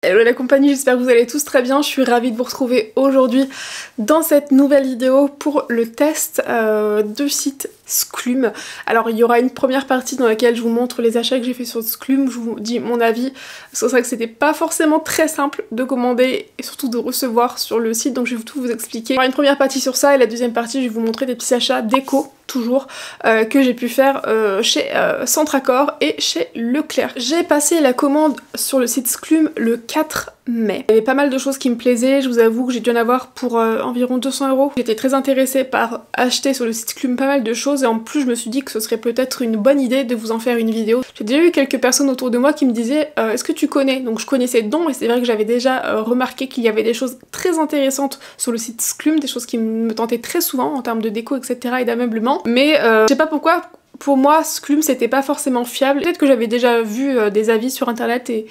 Hello la compagnie, j'espère que vous allez tous très bien. Je suis ravie de vous retrouver aujourd'hui dans cette nouvelle vidéo pour le test du site Sclume. Alors il y aura une première partie dans laquelle je vous montre les achats que j'ai fait sur Sclume, je vous dis mon avis. C'est vrai que c'était pas forcément très simple de commander et surtout de recevoir sur le site, donc je vais tout vous expliquer. Il y aura une première partie sur ça et la deuxième partie je vais vous montrer des petits achats déco toujours que j'ai pu faire chez Centracor et chez Leclerc. J'ai passé la commande sur le site Sclume le 4 mai. Il y avait pas mal de choses qui me plaisaient, je vous avoue que j'ai dû en avoir pour environ 200 €. J'étais très intéressée par acheter sur le site Sclume pas mal de choses et en plus je me suis dit que ce serait peut-être une bonne idée de vous en faire une vidéo. J'ai déjà eu quelques personnes autour de moi qui me disaient est-ce que tu connais? Donc je connaissais Don et c'est vrai que j'avais déjà remarqué qu'il y avait des choses très intéressantes sur le site Sclume, des choses qui me tentaient très souvent en termes de déco etc et d'ameublement. Mais je sais pas pourquoi, pour moi Sclume c'était pas forcément fiable. Peut-être que j'avais déjà vu des avis sur internet et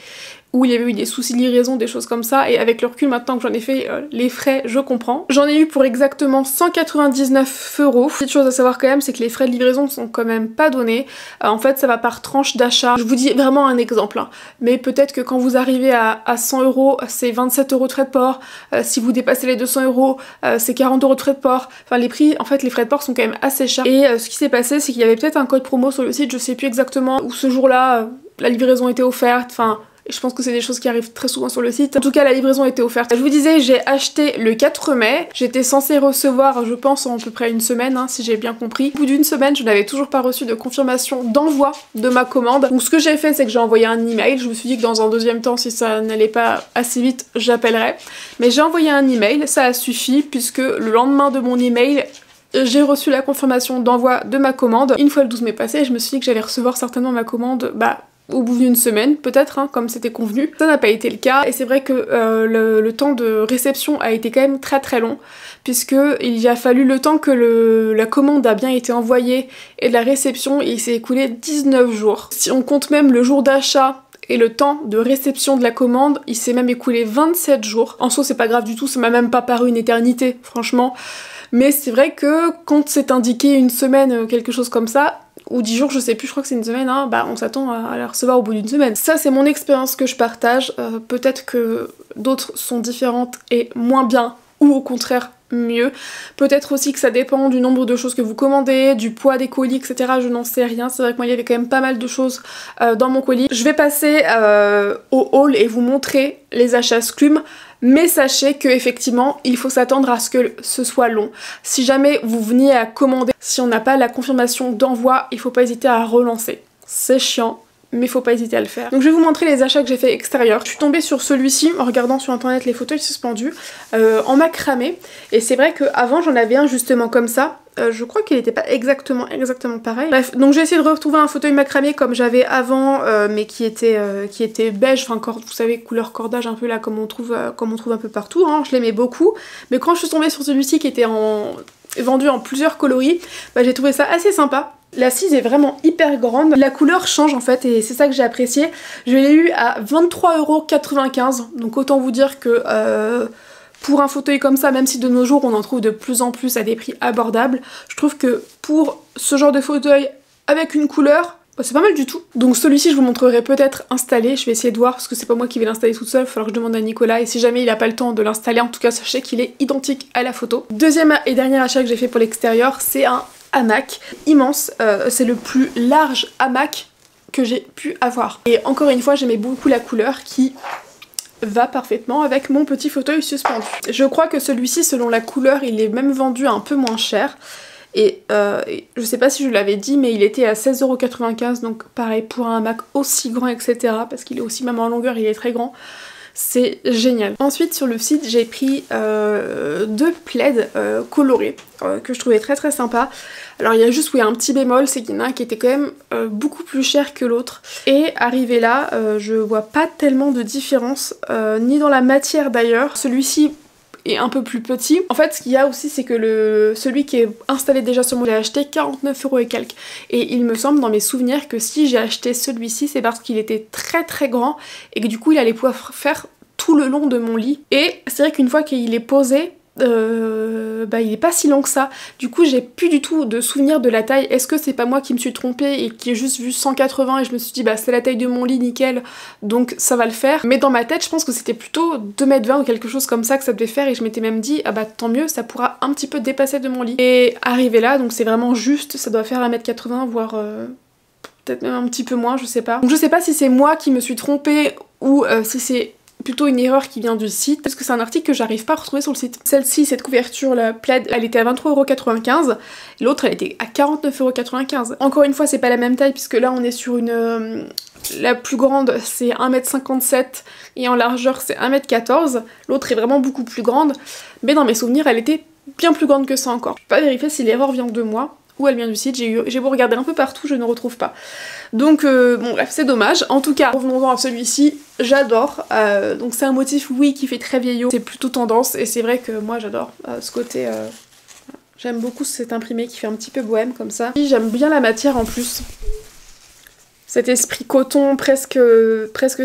où il y avait eu des soucis de livraison, des choses comme ça, et avec le recul maintenant que j'en ai fait les frais, je comprends. J'en ai eu pour exactement 199 €. Petite chose à savoir quand même, c'est que les frais de livraison sont quand même pas donnés. En fait, ça va par tranche d'achat. Je vous dis vraiment un exemple, hein. Mais peut-être que quand vous arrivez à 100 €, c'est 27 € de frais de port. Si vous dépassez les 200 €, c'est 40 € de frais de port. Enfin, les prix, en fait, les frais de port sont quand même assez chers. Et ce qui s'est passé, c'est qu'il y avait peut-être un code promo sur le site, je sais plus exactement, où ce jour-là, la livraison était offerte, enfin... Je pense que c'est des choses qui arrivent très souvent sur le site. En tout cas, la livraison était offerte. Je vous disais, j'ai acheté le 4 mai. J'étais censée recevoir, je pense, en à peu près une semaine, hein, si j'ai bien compris. Au bout d'une semaine, je n'avais toujours pas reçu de confirmation d'envoi de ma commande. Donc ce que j'ai fait, c'est que j'ai envoyé un email. Je me suis dit que dans un deuxième temps, si ça n'allait pas assez vite, j'appellerais. Mais j'ai envoyé un email, ça a suffi, puisque le lendemain de mon email, j'ai reçu la confirmation d'envoi de ma commande. Une fois le 12 mai passé, je me suis dit que j'allais recevoir certainement ma commande, au bout d'une semaine, peut-être, hein, comme c'était convenu. Ça n'a pas été le cas, et c'est vrai que le temps de réception a été quand même très très long, puisqu'il a fallu le temps que la commande a bien été envoyée et de la réception, il s'est écoulé 19 jours. Si on compte même le jour d'achat et le temps de réception de la commande, il s'est même écoulé 27 jours. En soi, c'est pas grave du tout, ça m'a même pas paru une éternité, franchement. Mais c'est vrai que quand c'est indiqué une semaine, quelque chose comme ça, ou 10 jours, je sais plus, je crois que c'est une semaine, hein, on s'attend à la recevoir au bout d'une semaine. Ça, c'est mon expérience que je partage. Peut-être que d'autres sont différentes et moins bien, ou au contraire mieux. Peut-être aussi que ça dépend du nombre de choses que vous commandez, du poids des colis, etc. Je n'en sais rien. C'est vrai que moi, il y avait quand même pas mal de choses dans mon colis. Je vais passer au haul et vous montrer les achats Sclume. Mais sachez que effectivement, il faut s'attendre à ce que ce soit long. Si jamais vous veniez à commander, si on n'a pas la confirmation d'envoi, il faut pas hésiter à relancer. C'est chiant, mais faut pas hésiter à le faire. Donc je vais vous montrer les achats que j'ai fait extérieurs. Je suis tombée sur celui-ci en regardant sur internet les fauteuils suspendus en macramé. Et c'est vrai qu'avant j'en avais un justement comme ça. Je crois qu'il n'était pas exactement pareil. Bref, donc j'ai essayé de retrouver un fauteuil macramé comme j'avais avant, mais qui était beige, enfin vous savez, couleur cordage un peu là, comme on trouve un peu partout, hein. Je l'aimais beaucoup. Mais quand je suis tombée sur celui-ci qui était vendu en plusieurs coloris, j'ai trouvé ça assez sympa. L'assise est vraiment hyper grande, la couleur change en fait et c'est ça que j'ai apprécié. Je l'ai eu à 23,95 €, donc autant vous dire que pour un fauteuil comme ça, même si de nos jours on en trouve de plus en plus à des prix abordables, je trouve que pour ce genre de fauteuil avec une couleur, c'est pas mal du tout. Donc celui-ci je vous montrerai peut-être installé, je vais essayer de voir parce que c'est pas moi qui vais l'installer toute seule, il va falloir que je demande à Nicolas et si jamais il a pas le temps de l'installer, en tout cas sachez qu'il est identique à la photo. Deuxième et dernier achat que j'ai fait pour l'extérieur, c'est un hamac immense, c'est le plus large hamac que j'ai pu avoir. Et encore une fois j'aimais beaucoup la couleur qui va parfaitement avec mon petit fauteuil suspendu. Je crois que celui-ci, selon la couleur, il est même vendu un peu moins cher. Et je sais pas si je l'avais dit, mais il était à 16,95 €, donc pareil pour un hamac aussi grand, etc. Parce qu'il est aussi, même en longueur, il est très grand. C'est génial. Ensuite sur le site j'ai pris 2 plaids colorés que je trouvais très très sympa. Alors il y a juste un petit bémol, c'est qu'il y en a un qui était quand même beaucoup plus cher que l'autre. Et arrivé là, je vois pas tellement de différence, ni dans la matière d'ailleurs. Celui-ci est un peu plus petit. En fait ce qu'il y a aussi c'est que celui qui est installé déjà sur moi, j'ai acheté 49 € et quelques. Et il me semble dans mes souvenirs que si j'ai acheté celui-ci c'est parce qu'il était très très grand et que du coup il allait pouvoir faire tout le long de mon lit. Et c'est vrai qu'une fois qu'il est posé, bah il est pas si long que ça. Du coup j'ai plus du tout de souvenir de la taille. Est-ce que c'est pas moi qui me suis trompée et qui ai juste vu 180 et je me suis dit bah c'est la taille de mon lit, nickel, donc ça va le faire. Mais dans ma tête je pense que c'était plutôt 2,20 m ou quelque chose comme ça que ça devait faire et je m'étais même dit ah bah tant mieux, ça pourra un petit peu dépasser de mon lit. Et arrivé là, donc c'est vraiment juste, ça doit faire 1,80 m voire peut-être même un petit peu moins, je sais pas. Donc je sais pas si c'est moi qui me suis trompée ou si c'est plutôt une erreur qui vient du site, parce que c'est un article que j'arrive pas à retrouver sur le site. Celle-ci, cette couverture, la plaid, elle était à 23,95 €, l'autre elle était à 49,95 €. Encore une fois, c'est pas la même taille, puisque là on est sur une... la plus grande c'est 1,57 m et en largeur c'est 1,14 m, l'autre est vraiment beaucoup plus grande, mais dans mes souvenirs elle était bien plus grande que ça encore. Je peux pas vérifier si l'erreur vient de moi, ou elle vient du site, j'ai beau regarder un peu partout, je ne retrouve pas. Donc bon bref, c'est dommage. En tout cas, revenons-en à celui-ci, j'adore. Donc c'est un motif, oui, qui fait très vieillot, c'est plutôt tendance, et c'est vrai que moi j'adore ce côté... J'aime beaucoup cet imprimé qui fait un petit peu bohème comme ça. J'aime bien la matière en plus. Cet esprit coton presque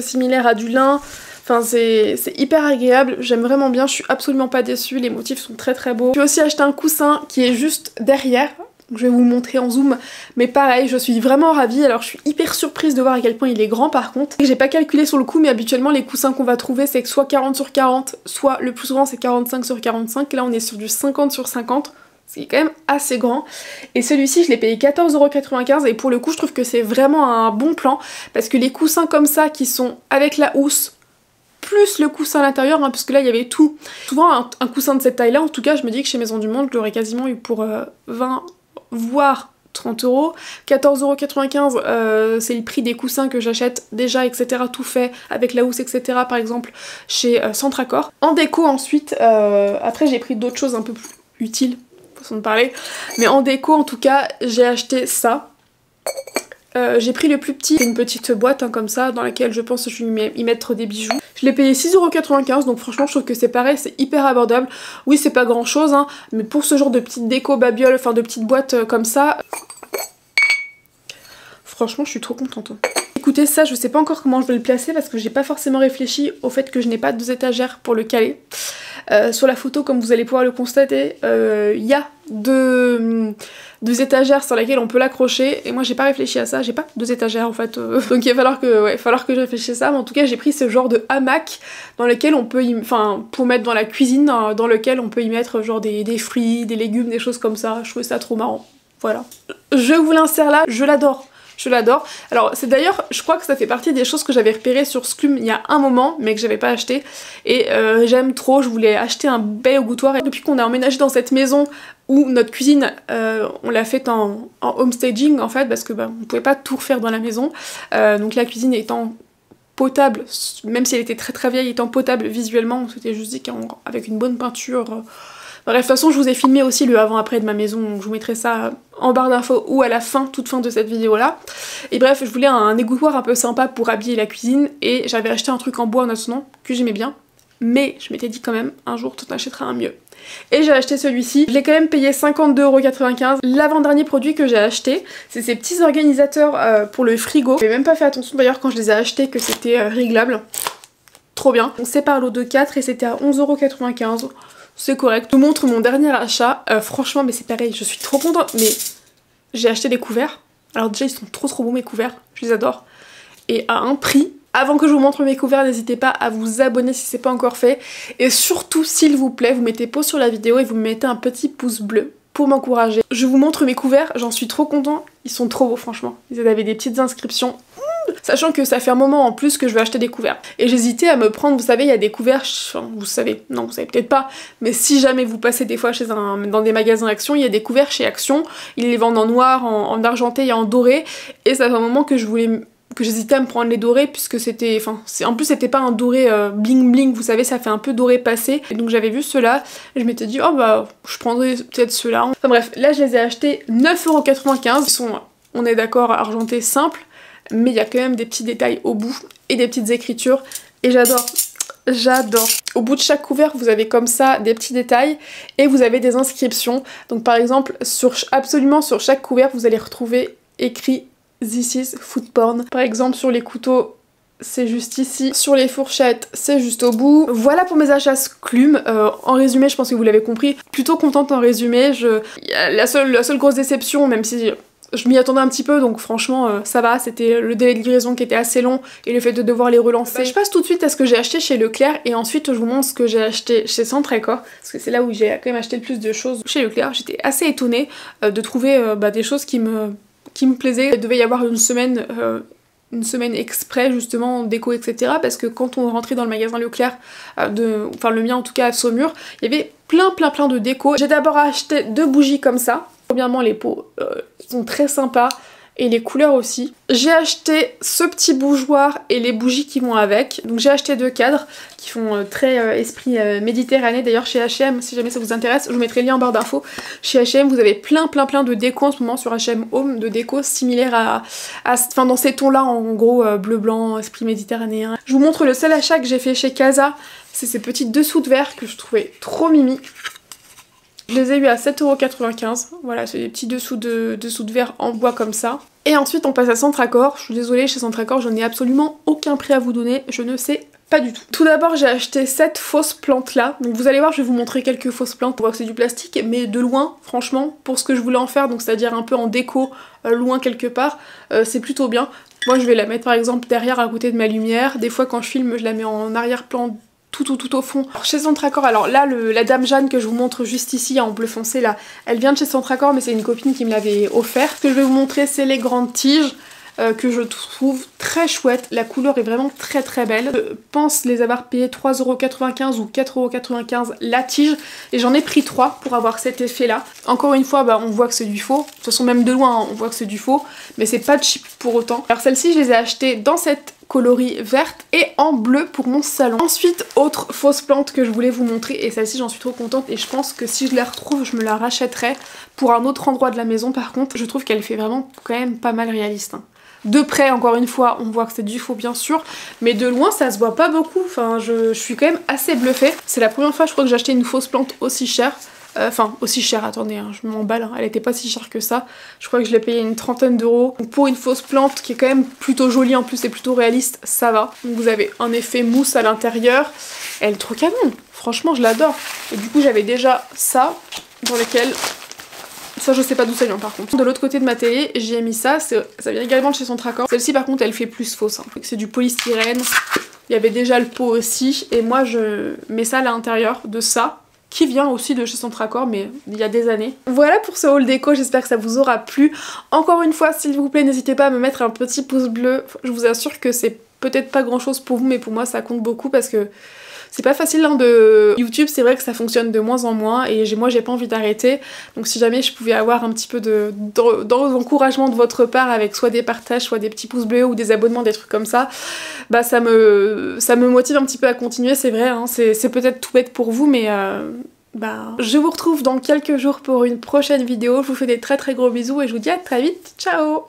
similaire à du lin. Enfin c'est hyper agréable, j'aime vraiment bien, je suis absolument pas déçue, les motifs sont très très beaux. J'ai aussi acheté un coussin qui est juste derrière. Je vais vous le montrer en zoom, mais pareil, je suis vraiment ravie. Alors je suis hyper surprise de voir à quel point il est grand par contre. J'ai pas calculé sur le coup, mais habituellement les coussins qu'on va trouver c'est que soit 40 sur 40, soit le plus souvent c'est 45 sur 45. Là on est sur du 50 sur 50, ce qui est quand même assez grand. Et celui-ci je l'ai payé 14,95 € et pour le coup je trouve que c'est vraiment un bon plan, parce que les coussins comme ça qui sont avec la housse, plus le coussin à l'intérieur, hein, parce que là il y avait tout. Souvent un coussin de cette taille là, en tout cas je me dis que chez Maison du Monde je l'aurais quasiment eu pour 20 voire 30 €. 14,95 €, c'est le prix des coussins que j'achète déjà, etc. tout fait, avec la housse, etc. par exemple chez Centracor. En déco ensuite, après j'ai pris d'autres choses un peu plus utiles, façon de parler, mais en déco en tout cas j'ai acheté ça. J'ai pris le plus petit, une petite boîte hein, comme ça, dans laquelle je pense que je vais y mettre des bijoux. Je l'ai payé 6,95 €, donc franchement je trouve que c'est pareil, c'est hyper abordable. Oui c'est pas grand chose, hein, mais pour ce genre de petite déco babiole, enfin de petites boîtes comme ça, franchement je suis trop contente. Écoutez ça, je sais pas encore comment je vais le placer parce que j'ai pas forcément réfléchi au fait que je n'ai pas 2 étagères pour le caler. Sur la photo, comme vous allez pouvoir le constater, il y a deux étagères sur lesquelles on peut l'accrocher, et moi j'ai pas réfléchi à ça, j'ai pas 2 étagères en fait, donc il va falloir que je réfléchisse à ça, mais en tout cas j'ai pris ce genre de hamac dans lequel on peut pour mettre dans la cuisine, dans lequel on peut y mettre genre des fruits, des légumes, des choses comme ça. Je trouvais ça trop marrant, voilà. Je vous l'insère là, je l'adore. Je l'adore. Alors c'est d'ailleurs, je crois que ça fait partie des choses que j'avais repérées sur Sclume il y a un moment, mais que j'avais pas acheté. Et j'aime trop, je voulais acheter un bel égouttoir. Et depuis qu'on a emménagé dans cette maison où notre cuisine, on l'a faite en homestaging en fait, parce que on pouvait pas tout refaire dans la maison. Donc la cuisine étant potable, même si elle était très très vieille, étant potable visuellement, on s'était juste dit qu'avec une bonne peinture... Bref, de toute façon je vous ai filmé aussi le avant-après de ma maison, donc je vous mettrai ça en barre d'infos ou à la fin, toute fin de cette vidéo là. Et bref, je voulais un égouttoir un peu sympa pour habiller la cuisine, et j'avais acheté un truc en bois en attendant, que j'aimais bien, mais je m'étais dit quand même, un jour tu t'achèteras un mieux. Et j'ai acheté celui-ci, je l'ai quand même payé 52,95 €. L'avant-dernier produit que j'ai acheté, c'est ces petits organisateurs pour le frigo. J'ai même pas fait attention d'ailleurs quand je les ai achetés que c'était réglable. Trop bien. On sépare l'eau de 4 et c'était à 11,95 €. C'est correct. Je vous montre mon dernier achat. Franchement, mais c'est pareil, je suis trop contente. Mais j'ai acheté des couverts. Alors déjà, ils sont trop beaux mes couverts. Je les adore. Et à un prix. Avant que je vous montre mes couverts, n'hésitez pas à vous abonner si c'est pas encore fait. Et surtout, s'il vous plaît, vous mettez pause sur la vidéo et vous me mettez un petit pouce bleu pour m'encourager. Je vous montre mes couverts, j'en suis trop contente. Ils sont trop beaux, franchement. Ils avaient des petites inscriptions. Sachant que ça fait un moment en plus que je veux acheter des couverts. Et j'hésitais à me prendre, vous savez, il y a des couverts, enfin, vous savez, non, vous savez peut-être pas, mais si jamais vous passez des fois dans des magasins Action, il y a des couverts chez Action, ils les vendent en noir, en argenté et en doré, et ça fait un moment que j'hésitais à me prendre les dorés, puisque c'était, en plus c'était pas un doré bling bling, vous savez, ça fait un peu doré passé, et donc j'avais vu ceux-là, et je m'étais dit, oh bah, je prendrais peut-être ceux-là. Enfin bref, là je les ai achetés 9,95 €, ils sont, on est d'accord, argentés simples, mais il y a quand même des petits détails au bout et des petites écritures, et j'adore, j'adore. Au bout de chaque couvert vous avez comme ça des petits détails et vous avez des inscriptions. Donc par exemple absolument sur chaque couvert vous allez retrouver écrit This is food porn. Par exemple sur les couteaux c'est juste ici. Sur les fourchettes, c'est juste au bout. Voilà pour mes achats Sklume. En résumé, je pense que vous l'avez compris. Plutôt contente en résumé. La seule grosse déception, même si je m'y attendais un petit peu, donc franchement ça va, c'était le délai de livraison qui était assez long et le fait de devoir les relancer. Je passe tout de suite à ce que j'ai acheté chez Leclerc et ensuite je vous montre ce que j'ai acheté chez Centracore, parce que c'est là où j'ai quand même acheté le plus de choses. Chez Leclerc, j'étais assez étonnée de trouver des choses qui me plaisaient. Il devait y avoir une semaine exprès justement en déco, etc. Parce que quand on rentrait dans le magasin Leclerc, enfin le mien en tout cas à Saumur, il y avait plein de déco. J'ai d'abord acheté 2 bougies comme ça. Premièrement, les pots sont très sympas et les couleurs aussi. J'ai acheté ce petit bougeoir et les bougies qui vont avec. Donc j'ai acheté 2 cadres qui font très esprit méditerranéen. D'ailleurs chez H&M, si jamais ça vous intéresse, je vous mettrai le lien en barre d'infos. Chez H&M, vous avez plein de déco en ce moment sur H&M Home, de déco similaires enfin dans ces tons-là, en gros bleu blanc, esprit méditerranéen. Je vous montre le seul achat que j'ai fait chez Casa. C'est ces petits dessous de verre que je trouvais trop mimi. Je les ai eu à 7,95 €. Voilà, c'est des petits dessous de verre en bois comme ça. Et ensuite on passe à Centracore. Je suis désolée, chez Centracore, je n'ai absolument aucun prix à vous donner. Je ne sais pas du tout. Tout d'abord, j'ai acheté cette fausse plante là. Donc vous allez voir, je vais vous montrer quelques fausses plantes. On voit que c'est du plastique, mais de loin, franchement, pour ce que je voulais en faire, donc c'est-à-dire un peu en déco, loin quelque part, c'est plutôt bien. Moi je vais la mettre par exemple derrière à côté de ma lumière. Des fois quand je filme, je la mets en arrière-plan tout au fond. Alors, chez Centracore, alors là la Dame Jeanne que je vous montre juste ici en bleu foncé là, elle vient de chez Centracore mais c'est une copine qui me l'avait offert. Ce que je vais vous montrer c'est les grandes tiges que je trouve très chouettes. La couleur est vraiment très belle. Je pense les avoir payées 3,95 € ou 4,95 € la tige et j'en ai pris 3 pour avoir cet effet là. Encore une fois on voit que c'est du faux. De toute façon même de loin on voit que c'est du faux mais c'est pas cheap pour autant. Alors celle-ci je les ai achetées dans cette coloris verte et en bleu pour mon salon. Ensuite, autre fausse plante que je voulais vous montrer et celle-ci j'en suis trop contente et je pense que si je la retrouve je me la rachèterai pour un autre endroit de la maison. Par contre je trouve qu'elle fait vraiment quand même pas mal réaliste. De près encore une fois on voit que c'est du faux bien sûr mais de loin ça se voit pas beaucoup. Enfin je suis quand même assez bluffée. C'est la première fois je crois que j'ai acheté une fausse plante aussi chère. Enfin, aussi cher, attendez, hein, je m'emballe, hein, elle était pas si chère que ça. Je crois que je l'ai payé une trentaine d'euros. Donc pour une fausse plante qui est quand même plutôt jolie en plus et plutôt réaliste, ça va. Donc vous avez un effet mousse à l'intérieur. Elle est trop canon, franchement je l'adore. Et du coup j'avais déjà ça, dans lequel... Ça je sais pas d'où ça vient par contre. De l'autre côté de ma télé, j'ai mis ça, ça vient également de chez Centracore. Celle-ci par contre elle fait plus fausse, hein. C'est du polystyrène. Il y avait déjà le pot aussi. Et moi je mets ça à l'intérieur de ça, qui vient aussi de chez Centracore mais il y a des années. Voilà pour ce haul déco, j'espère que ça vous aura plu. Encore une fois, s'il vous plaît, n'hésitez pas à me mettre un petit pouce bleu. Je vous assure que c'est peut-être pas grand chose pour vous mais pour moi ça compte beaucoup parce que c'est pas facile hein, de... YouTube, c'est vrai que ça fonctionne de moins en moins et moi j'ai pas envie d'arrêter. Donc si jamais je pouvais avoir un petit peu d'encouragement de votre part avec soit des partages, soit des petits pouces bleus ou des abonnements, des trucs comme ça, bah ça me motive un petit peu à continuer, c'est vrai, hein, c'est peut-être tout bête pour vous mais... je vous retrouve dans quelques jours pour une prochaine vidéo. Je vous fais des très gros bisous et je vous dis à très vite. Ciao!